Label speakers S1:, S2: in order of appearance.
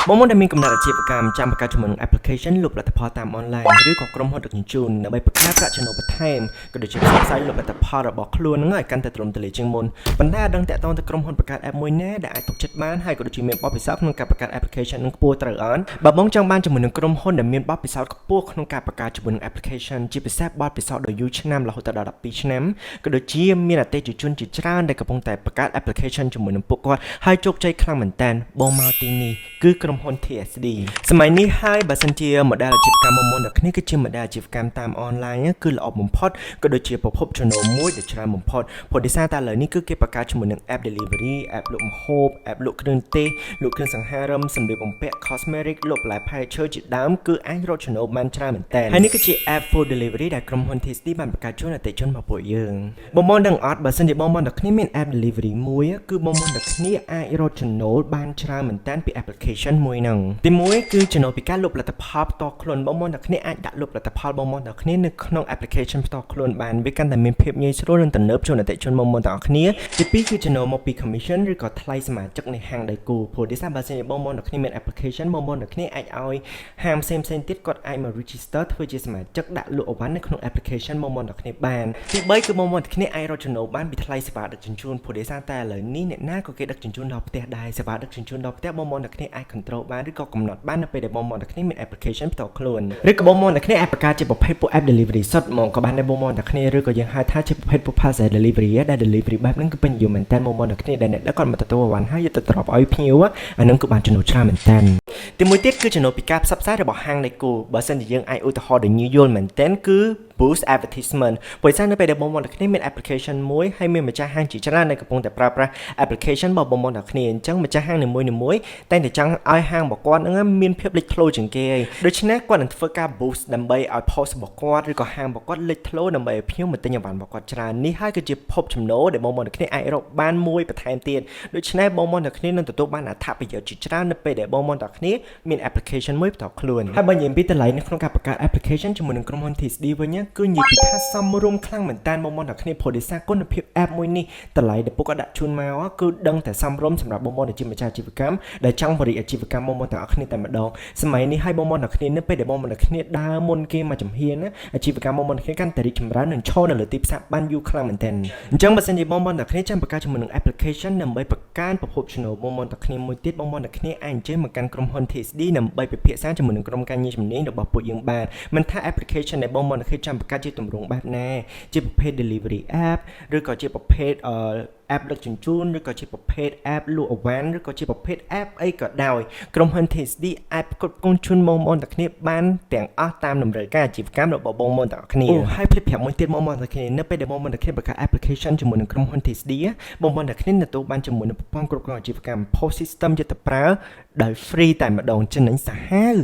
S1: បងមុនដែលមានកំណត់អាជីវកម្មចាំបង្កើតជាមួយនឹង application លក់ផលិតផលតាម online ឬក៏ក្រុមហ៊ុនដឹកជញ្ជូនដើម្បីបង្កើតប្រាក់ចំណូលបន្ថែមក៏ដូចជាផ្សព្វផ្សាយលក់ផលិតផលរបស់ខ្លួននឹងឲ្យកាន់តែទូលំទូលាយជាងមុនប៉ុន្តែអត់ដឹងតាក់ទងទៅក្រុមហ៊ុនបង្កើត app មួយណាដែលអាចទុកចិត្តបានហើយក៏ដូចជាមានបទពិសោធន៍ក្នុងការបង្កើត application នឹងខ្ពស់ត្រូវអត់បើបងចង់បានជាមួយនឹងក្រុមហ៊ុនដែលមានបទពិសោធន៍ខ្ពស់ក្នុងការបង្កើតជាមួយនឹង application ជាពិសេសបទពិសោធន៍ដ៏យូរឆ្នាំរហូតដល់12ឆ្នាំក៏ដូចជាមានអតិថិជនជាច្រើនដែលកំពុងតែបង្កើត application ជាមួយនឹងពួកគាត់ហើយជោគជ័យខ្លាំងមែនតើបងមកទីនេះគឺក្រុមហ៊ុន TSD សម័យនេះហើយបើសិនជា model អាជីវកម្មមុនៗដល់គ្នាគឺជា model អាជីវកម្មតាម online គឺល្អបំផុតក៏ដូចជាប្រភពចំណូលមួយដែលច្រើនបំផុតព្រោះដោយសារតែឥឡូវនេះគឺគេបង្កើតជាមួយនឹង app delivery app លក់ម្ហូប app លក់គ្រឿងទេសលក់គ្រឿងសង្ហារិមសម្លៀកបំពាក់ cosmetic លក់បន្លែផ្លែឈើជាដើមគឺអាចរកចំណូលបានច្រើនមែនតើហើយនេះគឺជា app food delivery ដែលក្រុមហ៊ុន TSD បានបង្កើតជូនអតិថិជនរបស់ពួកយើងបងប្អូនដឹងអត់បើសិនជាបងប្អូនទាំងគ្នាមាន app delivery មួយគឺបងប្អូនទាំងគ្នាអាចរកចំណូលបានច្រើនមែនតើពី application មួយហ្នឹងទីមួយគឺចំណូលពីការលក់ផលិតផលផ្ទាល់ខ្លួនបងប្អូនទាំងគ្នាអាចដាក់លក់ផលិតផលបងប្អូនទាំងគ្នានៅក្នុង application ផ្ទាល់ខ្លួនបានវាកាន់តែមានភាពងាយស្រួលនិងទំនើបជូនអតិថិជនបងប្អូនទាំងគ្នាទីពីរគឺចំណូលមកពី commission ឬក៏ថ្លៃសមាជិកនៃហាងដៃគូព្រោះដោយសារបើសិនជាបងប្អូនទាំងគ្នាមាន application បងប្អូនទាំងគ្នាអាចឲ្យហាងផ្សេងៗទៀតគាត់អាចមក register ធ្វើជាសមាជិកដាក់លក់អីវ៉ាន់នៅក្នុង application បងប្អូនទាំងគ្នាបានទី3គឺបងប្អូនទាំងគ្នាអាចរកចំណូលបានពីថ្លៃសេវាដឹកជញ្ជូនព្រោះដោយសារតែឥឡូវនេះអ្នកណាក៏គេដឹកជញ្ជូនដល់ផ្ទះដែរសេវាដឹកជញ្ជូនដល់ផ្ទះបងប្អូនទាំងគ្នាអាច control បានឬក៏កំណត់បាននៅពេលដែលបងប្អូនទាំងគ្នាមាន application ផ្ទាល់ខ្លួនឬក៏បងប្អូនទាំងគ្នាអាចបង្កើតជាប្រភេទពួក app delivery សុទ្ធហ្មងក៏បានដែរបងប្អូនទាំងគ្នាឬក៏យើងហៅថាជាប្រភេទពួក parcel delivery ដែល delivery បែបហ្នឹងគឺពេញនិយមមែនតើបងប្អូនទាំងគ្នាដែលអ្នកដឹកគាត់មកទទួលអីវ៉ាន់ហើយយកទៅត្រប់ឲ្យភ្ញៀវអាហ្នឹងគឺបានចំណូលច្រើនមែនតើទីមួយទៀតគឺចំណូលពីការផ្សព្វផ្សាយរបស់ហាងដៃគូបើសិនជាយើងអាចឧទាហរណ៍ដែលងាយយល់មែនតើគឺ boost advertisement ព្រោះតែនៅពេលដែលបងប្អូនទាំងគ្នាមាន application មួយហើយមានម្ចាស់ហាងជាច្រើនដែលកំពុងតែប្រើប្រាស់ application របស់បងប្អូនទាំងគ្នាអញ្ចឹងម្ចាស់ហាងនីមួយៗតែងតែចង់ឲ្យហាងរបស់គាត់ហ្នឹងមានភាពលេចធ្លោជាងគេដូច្នេះគាត់នឹងធ្វើការ boost ដើម្បីឲ្យ post របស់គាត់ឬក៏ហាងរបស់គាត់លេចធ្លោដើម្បីឲ្យភ្ញៀវមកទិញអីវ៉ាន់របស់គាត់ច្រើននេះហើយគឺជាភពចំណូលដែលបងប្អូនទាំងគ្នាអាចរកបានមួយបន្ថែមទៀតដូច្នេះបងប្អូនទាំងគ្នានឹងទទួលបានអត្ថប្រយោជន៍ជាច្រើននៅពេលដែលបងប្អូនទាំងគ្នាមាន application មួយផ្ទាល់ខ្លួនហើយបើនិយាយពីតម្លៃនៅក្នុងការបង្កើត application ជាមួយនឹងក្រុមហ៊ុន TSD វិញគឺនិយាយពីថាសមរម្យខ្លាំងមែនតើបងប្អូនទាំងគ្នាព្រោះដោយសារគុណភាព app មួយនេះតម្លៃដែលពួកគាត់ដាក់ជូនមកគឺដឹងតែសមរម្យសម្រាប់បងប្អូនដែលជាម្ចាស់អាជីវកម្មដែលចង់បរិយាអាជីវកម្មបងប្អូនទាំងអស់គ្នាតែម្ដងសម័យនេះហើយបងប្អូនទាំងគ្នានៅពេលដែលបងប្អូនទាំងគ្នាដើរមុនគេមកចំហៀនអាជីវកម្មបងប្អូនទាំងគ្នាកាន់តែរីកចម្រើននិងឈរនៅលើទីផ្សារបានយូរខ្លាំងមែនតើអញ្ចឹងបើសិនជាបងប្អូនទាំងគ្នាចង់បង្កើតជាមួយនឹង application ដើម្បីបង្កើនប្រភពចំណូលបងប្អូនទាំងគ្នាមួយទៀតបងប្អូនទាំងគ្នាអាចអញ្ជើញមកកាន់ក្រុមហ៊ុន TSD ដើម្បីពិភាក្សាជាមួយនឹងក្រុមការងារជំនាញរបស់ពួកយើងបានមិនថា application ដែលបងប្អូនទាំងគ្នាចង់បង្កើតជាទម្រង់បែបណាជាប្រភេទ delivery app ឬក៏ជាប្រភេទapp ដឹកជញ្ជូនឬក៏ជាប្រភេទ app លក់អីវ៉ាន់ឬក៏ជាប្រភេទ app អីក៏ដោយក្រុមហ៊ុន TSD អាចផ្គត់ផ្គង់ជូនបងប្អូនទាំងគ្នាបានទាំងអស់តាមតម្រូវការអាជីវកម្មរបស់បងប្អូនទាំងអស់គ្នាហើយផ្លេចប្រាប់មួយទៀតបងប្អូនទាំងគ្នានៅពេលដែលបងប្អូនទាំងគ្នាបង្កើត application ជាមួយនឹងក្រុមហ៊ុន TSD បងប្អូនទាំងគ្នាទទួលបានជាមួយនឹងប្រព័ន្ធគ្រប់គ្រងអាជីវកម្ម POS system យកទៅប្រើដោយ free តែម្ដងចំណេញសាហាវ